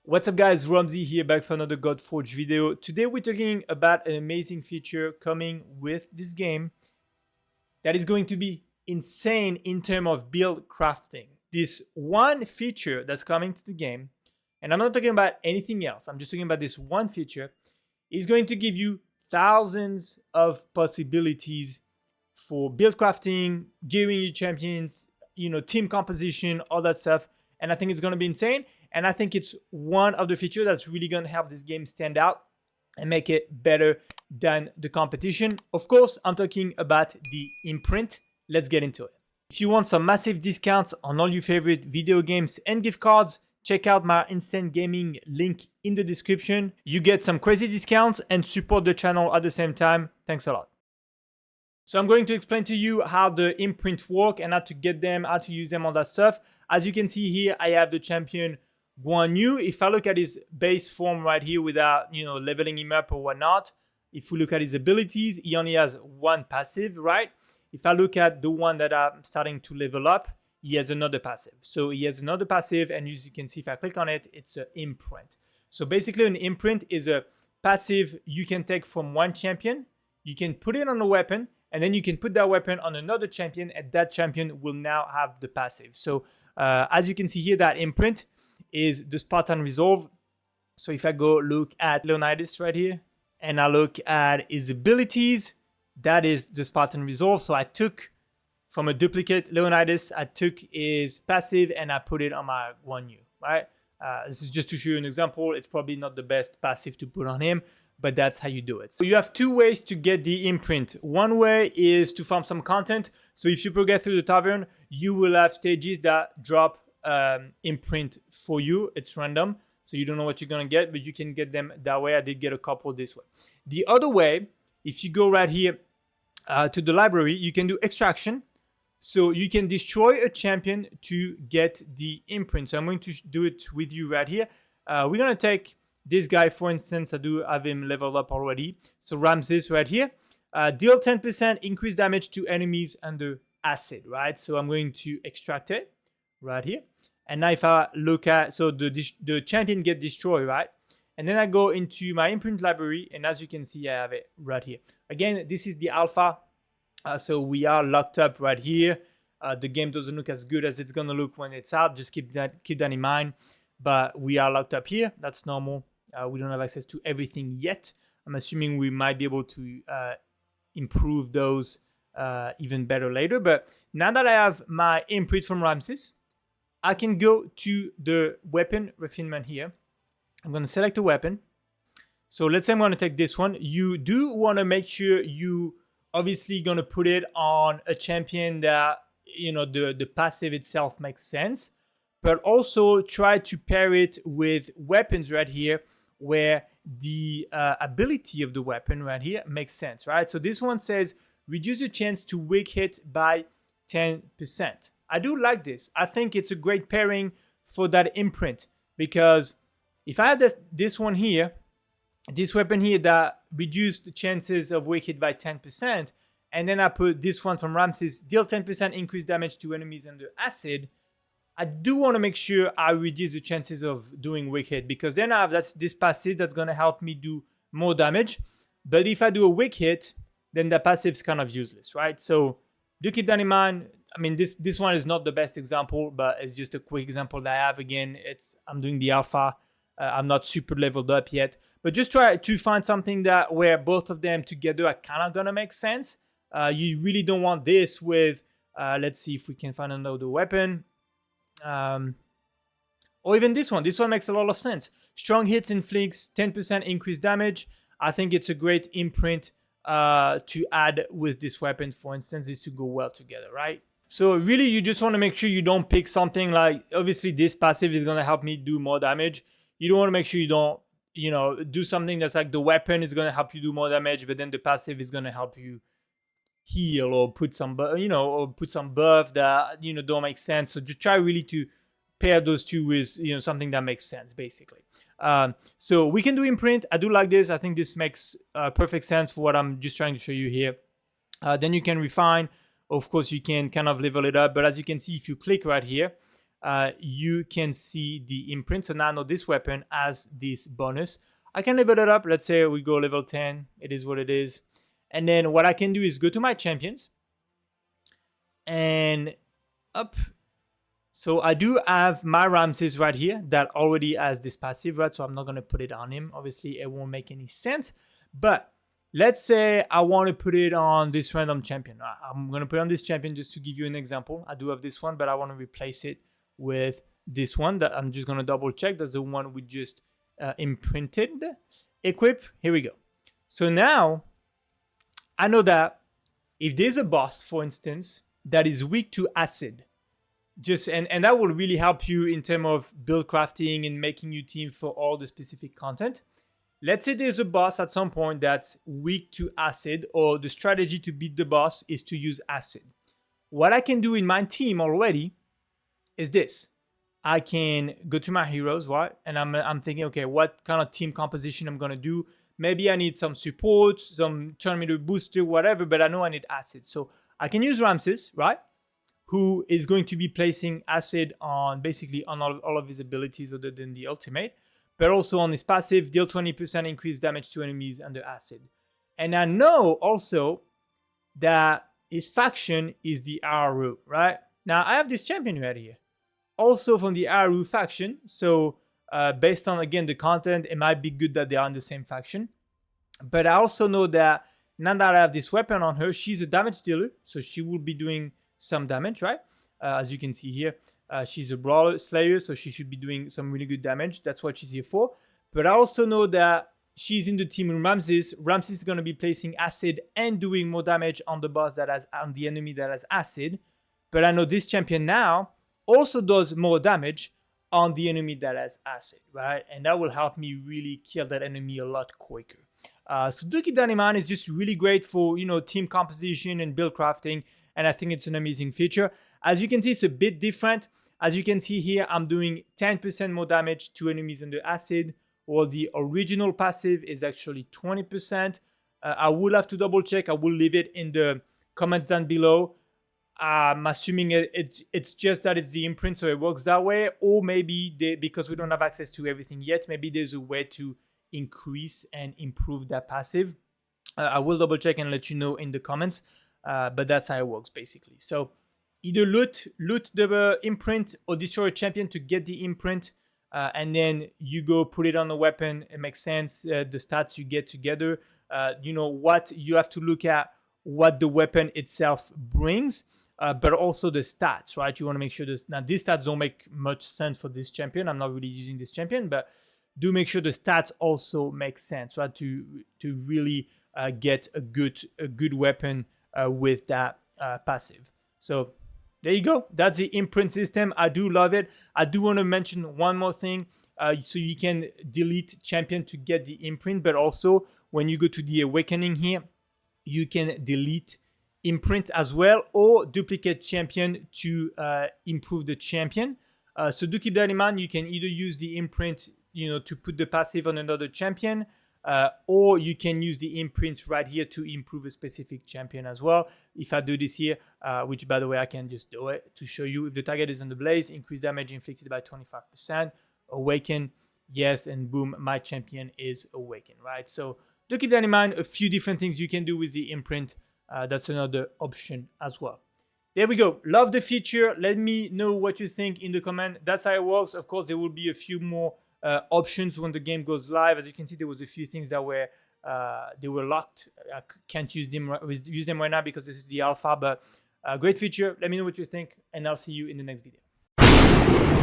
What's up guys, Ramsey here back for another Godforge video. Today we're talking about an amazing feature coming with this game that is going to be insane in terms of build crafting. This one feature that's coming to the game, and I'm not talking about anything else, I'm just talking about this one feature, is going to give you thousands of possibilities for build crafting, gearing your champions, team composition, all that stuff. And I think it's going to be insane. And I think it's one of the features that's really going to help this game stand out and make it better than the competition. Of course, I'm talking about the Imprint. Let's get into it. If you want some massive discounts on all your favorite video games and gift cards, check out my Instant Gaming link in the description. You get some crazy discounts and support the channel at the same time. Thanks a lot. So I'm going to explain to you how the Imprint work and how to get them, how to use them, all that stuff. As you can see here, I have the champion Guan Yu. If I look at his base form right here without, leveling him up or whatnot, if we look at his abilities, he only has one passive, right? If I look at the one that I'm starting to level up, he has another passive. So he has another passive, and as you can see, if I click on it, it's an Imprint. So basically an Imprint is a passive you can take from one champion, you can put it on a weapon, and then you can put that weapon on another champion, and that champion will now have the passive. So as you can see here, that Imprint is the Spartan Resolve. So if I go look at Leonidas right here, and I look at his abilities, that is the Spartan Resolve. So I took from a duplicate Leonidas, I took his passive and I put it on my Guan Yu, right? This is just to show you an example. It's probably not the best passive to put on him, but that's how you do it. So you have two ways to get the Imprint. One way is to farm some content. So if you progress through the tavern, you will have stages that drop Imprint for you. It's random, so you don't know what you're gonna get, but you can get them that way. I did get a couple this way. The other way, if you go right here to the library, you can do extraction. So you can destroy a champion to get the Imprint. So I'm going to do it with you right here. We're gonna take this guy, for instance. I do have him leveled up already. So Ramses right here. Deal 10% increased damage to enemies under acid, right? So I'm going to extract it right here. And now if I look at, so the champion get destroyed, right? And then I go into my Imprint library, and as you can see, I have it right here. Again, this is the alpha. So we are locked up right here. The game doesn't look as good as it's gonna look when it's out. Just keep that in mind. But we are locked up here. That's normal. We don't have access to everything yet. I'm assuming we might be able to improve those even better later. But now that I have my Imprint from Ramses, I can go to the weapon refinement here. I'm going to select a weapon. So let's say I'm going to take this one. You do want to make sure you obviously going to put it on a champion that, the passive itself makes sense. But also try to pair it with weapons right here where the ability of the weapon right here makes sense, right? So this one says reduce your chance to weak hit by 10%. I do like this. I think it's a great pairing for that Imprint, because if I have this one here, this weapon here that reduced the chances of weak hit by 10%, and then I put this one from Ramses, deal 10% increased damage to enemies under acid, I do want to make sure I reduce the chances of doing weak hit, because then I have this passive that's going to help me do more damage. But if I do a weak hit, then the passive is kind of useless, right? So do keep that in mind. I mean, this one is not the best example, but it's just a quick example that I have. Again, I'm doing the alpha. I'm not super leveled up yet, but just try to find something that where both of them together are kind of gonna make sense. You really don't want this with, let's see if we can find another weapon. Or even this one. This one makes a lot of sense. Strong hits and flinks, 10% increased damage. I think it's a great Imprint to add with this weapon, for instance, is to go well together, right? So really, you just want to make sure you don't pick something like, obviously this passive is going to help me do more damage. You don't want to make sure you don't, do something that's like the weapon is going to help you do more damage, but then the passive is going to help you heal or put some, or put some buff that, don't make sense. So just try really to pair those two with, something that makes sense, basically. So we can do Imprint. I do like this. I think this makes perfect sense for what I'm just trying to show you here. Then you can refine. Of course, you can kind of level it up. But as you can see, if you click right here, you can see the imprint. So now I know this weapon has this bonus. I can level it up. Let's say we go level 10. It is what it is. And then what I can do is go to my champions and up. So I do have my Ramses right here that already has this passive, right? So I'm not going to put it on him. Obviously, it won't make any sense. But let's say I want to put it on this random champion. I'm going to put on this champion just to give you an example. I do have this one, but I want to replace it with this one that I'm just going to double check. That's the one we just imprinted. Equip. Here we go. So now I know that if there's a boss, for instance, that is weak to acid, and that will really help you in terms of build crafting and making your team for all the specific content. Let's say there's a boss at some point that's weak to acid, or the strategy to beat the boss is to use acid. What I can do in my team already is this. I can go to my heroes, right? And I'm thinking, okay, what kind of team composition I'm gonna do? Maybe I need some support, some turn meter booster, whatever, but I know I need acid. So I can use Ramses, right? Who is going to be placing acid on basically on all of his abilities other than the ultimate, but also on his passive, deal 20% increased damage to enemies under acid. And I know also that his faction is the Aru, right? Now I have this champion right here, also from the Aru faction. So based on, again, the content, it might be good that they are in the same faction. But I also know that now that I have this weapon on her, she's a damage dealer, so she will be doing some damage, right? As you can see here, she's a brawler slayer, so she should be doing some really good damage. That's what she's here for. But I also know that she's in the team with Ramses. Ramses is going to be placing acid and doing more damage on the boss that has, on the enemy that has acid. But I know this champion now also does more damage on the enemy that has acid, right? And that will help me really kill that enemy a lot quicker. So do keep that in mind. It's just really great for, team composition and build crafting. And I think it's an amazing feature. As you can see, it's a bit different. As you can see here, I'm doing 10% more damage to enemies under acid, while the original passive is actually 20%. I will have to double check. I will leave it in the comments down below. I'm assuming it's just that it's the imprint, so it works that way. Or maybe because we don't have access to everything yet, maybe there's a way to increase and improve that passive. I will double check and let you know in the comments. But that's how it works basically. So either loot the imprint or destroy a champion to get the imprint, and then you go put it on a weapon. It makes sense. The stats you get together. What you have to look at, what the weapon itself brings, but also the stats, right? You want to make sure now these stats don't make much sense for this champion. I'm not really using this champion, but do make sure the stats also make sense, right? To really get a good weapon with that passive. So there you go. That's the imprint system. I do love it. I do want to mention one more thing. So you can delete champion to get the imprint, but also when you go to the awakening here, you can delete imprint as well, or duplicate champion to improve the champion. So do keep that in mind. You can either use the imprint, to put the passive on another champion, or you can use the imprint right here to improve a specific champion as well. If I do this here, which by the way, I can just do it to show you. If the target is on the blaze, increase damage inflicted by 25%, awaken, yes, and boom, my champion is awakened, right? So do keep that in mind. A few different things you can do with the imprint. That's another option as well. There we go. Love the feature. Let me know what you think in the comment. That's how it works. Of course, there will be a few more options when the game goes live. As you can see, there was a few things that were they were locked. I can't use them right now because this is the alpha, but great feature. Let me know what you think, and I'll see you in the next video.